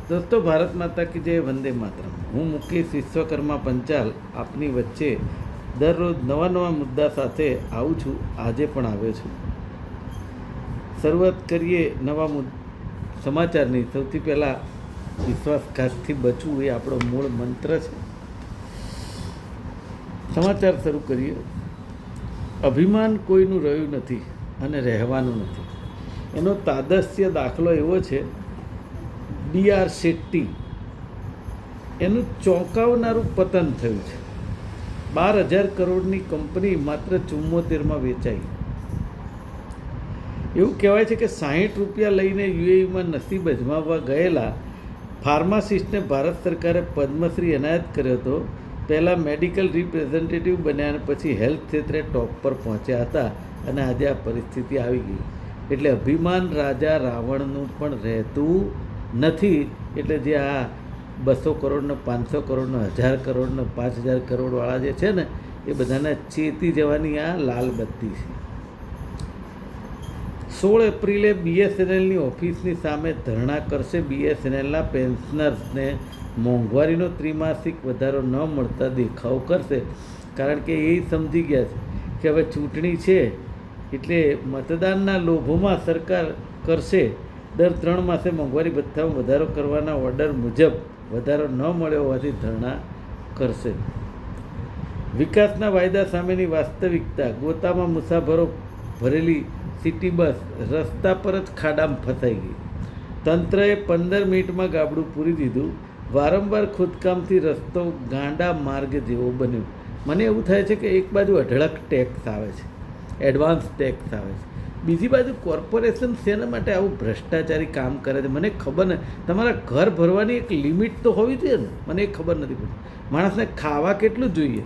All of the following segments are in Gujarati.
दोस्तों, भारत माता की जय, वंदे मातरम। હું મુકેશ વિશ્વકર્મા પંચાલ આપની વચ્ચે દરરોજ નવા નવા મુદ્દા સાથે આવું છું. આજે પણ આવ્યો છું. શરૂઆત કરીએ નવા સમાચારની. સૌથી પહેલાં વિશ્વાસઘાતથી બચવું એ આપણો મૂળ મંત્ર છે. સમાચાર શરૂ કરીએ. અભિમાન કોઈનું રહ્યું નથી અને રહેવાનું નથી. એનો તાદસ્ય દાખલો એવો છે, DR શેટ્ટી. એનું ચોંકાવનારું પતન થયું છે. 12,000 કરોડની કંપની માત્ર 74માં વેચાઈ. એવું કહેવાય છે કે 60 રૂપિયા લઈને યુએઈમાં નસીબ અજમાવવા ગયેલા ફાર્માસિસ્ટને ભારત સરકારે પદ્મશ્રી એનાયત કર્યો હતો. પહેલાં મેડિકલ રિપ્રેઝેન્ટેટિવ બન્યા અને પછી હેલ્થ ક્ષેત્રે ટોપ પર પહોંચ્યા હતા અને આજે આ પરિસ્થિતિ આવી ગઈ. એટલે અભિમાન રાજા રાવણનું પણ રહેતું નથી. એટલે જે આ 200 કરોડનો, 500 કરોડનો, 1000 કરોડનો, 5000 કરોડવાળા જે છે ને, એ બધાને ચેતી જવાની આ લાલ બત્તી છે. 16 એપ્રિલે BSNLની ઓફિસની સામે ધરણા કરશે. BSNLના પેન્શનર્સને મોંઘવારીનો ત્રિમાસિક વધારો ન મળતા દેખાવ કરશે. કારણ કે એ સમજી ગયા છે કે હવે ચૂંટણી છે એટલે મતદાનના લોભોમાં સરકાર કરશે. દર 3 માસે મોંઘવારી ભથ્થામાં વધારો કરવાના ઓર્ડર મુજબ વધારો ન મળ્યો હોવાથી ધરણા કરશે. વિકાસના વાયદા સામેની વાસ્તવિકતા. ગોતામાં મુસાફરો ભરેલી સિટી બસ રસ્તા પર જ ખાડામાં ફસાઈ ગઈ. તંત્રએ 15 મિનિટમાં ગાબડું પૂરી દીધું. વારંવાર ખોદકામથી રસ્તો ગાંડા માર્ગ જેવો બન્યો. મને એવું થાય છે કે એક બાજુ અઢળક ટેક્સ આવે છે, એડવાન્સ ટેક્સ આવે છે, બીજી બાજુ કોર્પોરેશન શેના માટે આવું ભ્રષ્ટાચારી કામ કરે છે મને ખબર નથી. તમારા ઘર ભરવાની એક લિમિટ તો હોવી જોઈએ ને, મને એ ખબર નથી પડતી. માણસને ખાવા કેટલું જોઈએ?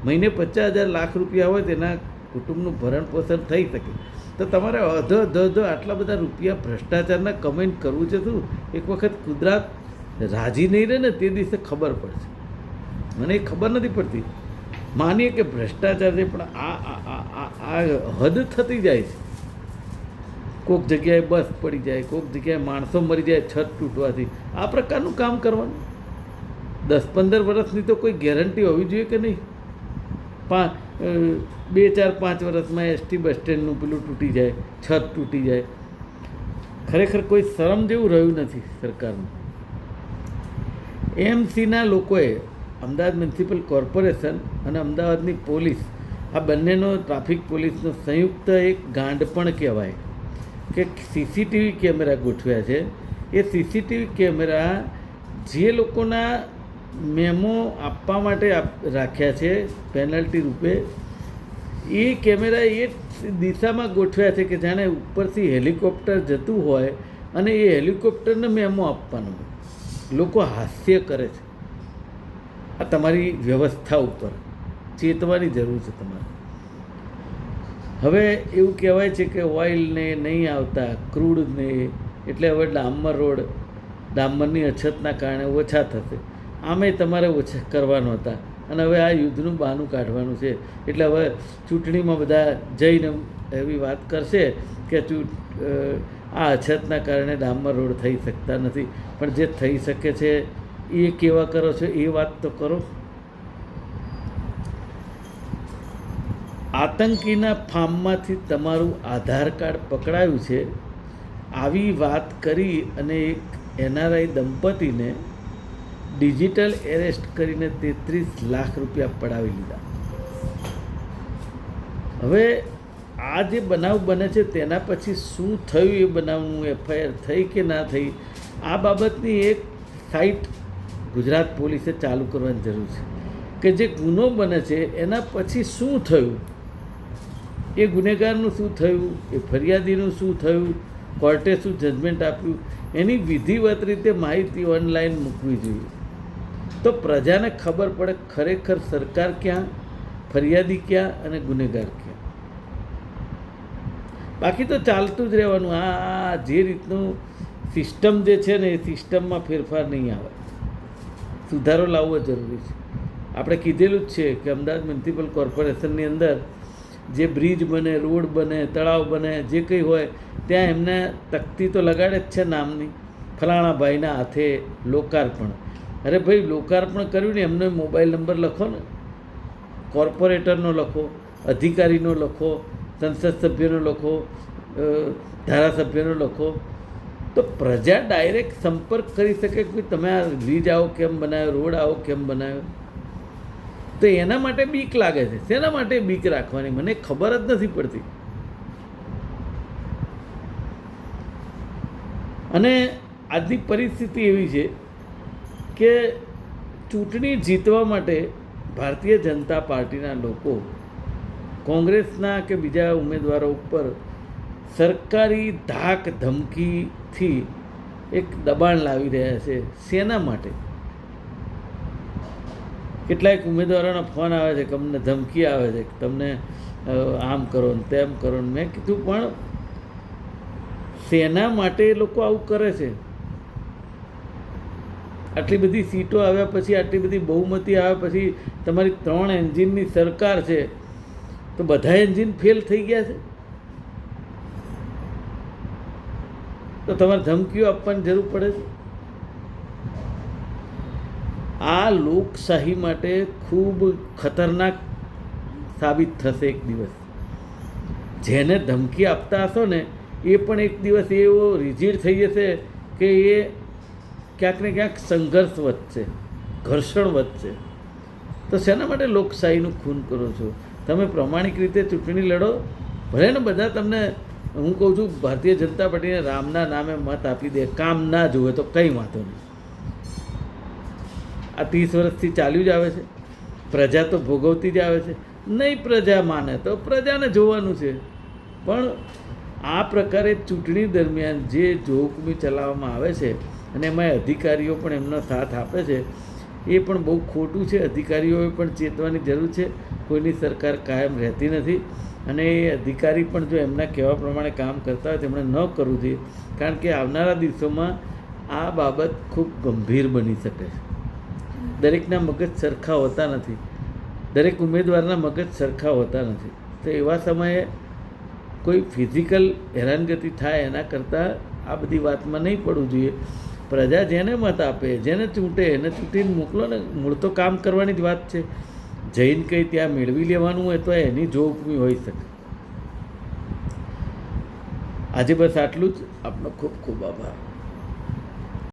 મહિને 50,000 લાખ રૂપિયા હોય તેના કુટુંબનું ભરણ પોષણ થઈ શકે. તો તમારે અધો આટલા બધા રૂપિયા ભ્રષ્ટાચારના કમેન્ટ કરવું છે શું? એક વખત કુદરત રાજી નહીં રહે ને તે દિવસે ખબર પડશે. મને એ ખબર નથી પડતી. માનીએ કે ભ્રષ્ટાચાર છે, પણ આ હદ થતી જાય છે. કોઈક જગ્યાએ બસ પડી જાય, કોઈક જગ્યાએ માણસો મરી જાય છત તૂટવાથી. આ પ્રકારનું કામ કરવાનું 10-15 વર્ષની તો કોઈ ગેરંટી હોવી જોઈએ કે નહીં? 2, 4, 5 વર્ષમાં ST બસ સ્ટેન્ડનું પેલું તૂટી જાય, છત તૂટી જાય. ખરેખર કોઈ શરમ જેવું રહ્યું નથી સરકારનું. AMCના લોકોએ, અમદાવાદ મ્યુનિસિપલ કોર્પોરેશન અને અમદાવાદની પોલીસ, આ બંનેનો ટ્રાફિક પોલીસનો સંયુક્ત એક ગાંડ પણ કહેવાય કે CCTV કેમેરા ગોઠવ્યા છે. એ CCTV કેમેરા જે લોકોના મેમો આપવા માટે રાખ્યા છે પેનલ્ટી રૂપે, એ કેમેરા એ દિશામાં ગોઠવ્યા છે કે જાણે ઉપરથી હેલિકોપ્ટર જતું હોય અને એ હેલિકોપ્ટરને મેમો આપવાનો હોય. લોકો હાસ્ય કરે છે. આ તમારી વ્યવસ્થા ઉપર ચેતવાની જરૂર છે તમારે. હવે એવું કહેવાય છે કે ઓઇલને નહીં આવતા, ક્રૂડને, એટલે હવે ડામરની અછતના કારણે ઓછા થશે. આમે તમારે ઓછા કરવાનો હતા અને હવે આ યુદ્ધનું બહાનું કાઢવાનું છે. એટલે હવે ચૂંટણીમાં બધા જઈને એવી વાત કરશે કે આ અછતના કારણે ડામર રોડ થઈ શકતા નથી. પણ જે થઈ શકે છે એ કેવા કરો છો એ વાત તો કરો. આતંકીના ફાર્મમાંથી તમારું આધાર કાર્ડ પકડાયું છે, આવી વાત કરી અને એક NRI દંપતીને ડિજિટલ એરેસ્ટ કરીને 33 લાખ રૂપિયા પડાવી લીધા. હવે આ જે બનાવ બને છે તેના પછી શું થયું, એ બનાવનું FIR થઈ કે ના થઈ, આ બાબતની એક સાઇટ ગુજરાત પોલીસે ચાલુ કરવાની જરૂર છે કે જે ગુનો બને છે એના પછી શું થયું, એ ગુનેગારનું શું થયું, એ ફરિયાદીનું શું થયું, કોર્ટે શું જજમેન્ટ આપ્યું, એની વિધિવત રીતે માહિતી ઓનલાઈન મૂકવી જોઈએ. તો પ્રજાને ખબર પડે ખરેખર સરકાર ક્યાં, ફરિયાદી ક્યાં અને ગુનેગાર ક્યાં. બાકી તો ચાલતું જ રહેવાનું. આ જે રીતનું સિસ્ટમ જે છે ને, એ સિસ્ટમમાં ફેરફાર નહીં આવે. સુધારો લાવવો જરૂરી છે. આપણે કીધેલું જ છે કે અમદાવાદ મ્યુનિસિપલ કોર્પોરેશનની અંદર જે બ્રિજ બને, રોડ બને, તળાવ બને, જે કંઈ હોય ત્યાં એમને તકતી તો લગાડે જ છે નામની. ફલાણા ભાઈના હાથે લોકાર્પણ. અરે ભાઈ, લોકાર્પણ કર્યું ને એમનો મોબાઈલ નંબર લખો ને, કોર્પોરેટરનો લખો, અધિકારીનો લખો, સંસદ સભ્યનો લખો, ધારાસભ્યનો લખો, તો પ્રજા ડાયરેક્ટ સંપર્ક કરી શકે કે તમે આ બ્રિજ આવો કેમ બનાવ્યો, રોડ આવો કેમ બનાવ્યો. તો એના માટે બીક લાગે છે. શેના માટે બીક રાખવાની મને ખબર જ નથી પડતી. અને આજની પરિસ્થિતિ એવી છે કે ચૂંટણી જીતવા માટે ભારતીય જનતા પાર્ટીના લોકો કોંગ્રેસના કે બીજા ઉમેદવારો ઉપર સરકારી ધાક ધમકીથી એક દબાણ લાવી રહ્યા છે. શેના માટે? કેટલાક ઉમેદવારોના ફોન આવે છે કે અમને ધમકી આવે છે કે તમને આમ કરો ને તેમ કરો ને. મેં કીધું પણ શેના માટે એ લોકો આવું કરે છે? આટલી બધી સીટો આવ્યા પછી, આટલી બધી બહુમતી આવ્યા પછી તમારી 3 એન્જિનની સરકાર છે, તો બધા એન્જિન ફેલ થઈ ગયા છે, તો તમારે ધમકીઓ આપવાની જરૂર પડે છે? આ લોકશાહી માટે ખૂબ ખતરનાક સાબિત થશે એક દિવસ. જેને ધમકી આપતા હશો ને એ પણ એક દિવસ એવો રિજિડ થઈ જશે કે એ ક્યાંક ને ક્યાંક સંઘર્ષ વધશે, ઘર્ષણ વધશે. તો શેના માટે લોકશાહીનું ખૂન કરો છો? તમે પ્રમાણિક રીતે ચૂંટણી લડો. ભલે ને બધા તમને, હું કહું છું, ભારતીય જનતા પાર્ટીને રામના નામે મત આપી દે, કામ ના જોવે તો કંઈ વાંધો નહીં. આ 30 વર્ષથી ચાલ્યું જ આવે છે. પ્રજા તો ભોગવતી જ આવે છે. નહીં પ્રજા માને તો પ્રજાને જોવાનું છે. પણ આ પ્રકારે ચૂંટણી દરમિયાન જે જોહુકમી ચલાવવામાં આવે છે અને એમાં અધિકારીઓ પણ એમનો સાથ આપે છે, એ પણ બહુ ખોટું છે. અધિકારીઓએ પણ ચેતવાની જરૂર છે. કોઈની સરકાર કાયમ રહેતી નથી અને એ અધિકારી પણ જો એમના કહેવા પ્રમાણે કામ કરતા હોય તેમણે ન કરવું જોઈએ. કારણ કે આવનારા દિવસોમાં આ બાબત ખૂબ ગંભીર બની શકે છે. દરેકના મગજ સરખા હોતા નથી, દરેક ઉમેદવારના મગજ સરખા હોતા નથી. તો એવા સમયે કોઈ ફિઝિકલ હેરાનગતિ થાય એના કરતાં આ બધી વાતમાં નહીં પડવું જોઈએ. પ્રજા જેને મત આપે, જેને ચૂંટે એને ચૂંટીને મોકલો ને. મૂળ તો કામ કરવાની જ વાત છે. જઈને કંઈ ત્યાં મેળવી લેવાનું હોય તો એની જોહુકમી હોઈ શકે. આજે બસ આટલું જ. આપનો ખૂબ ખૂબ આભાર.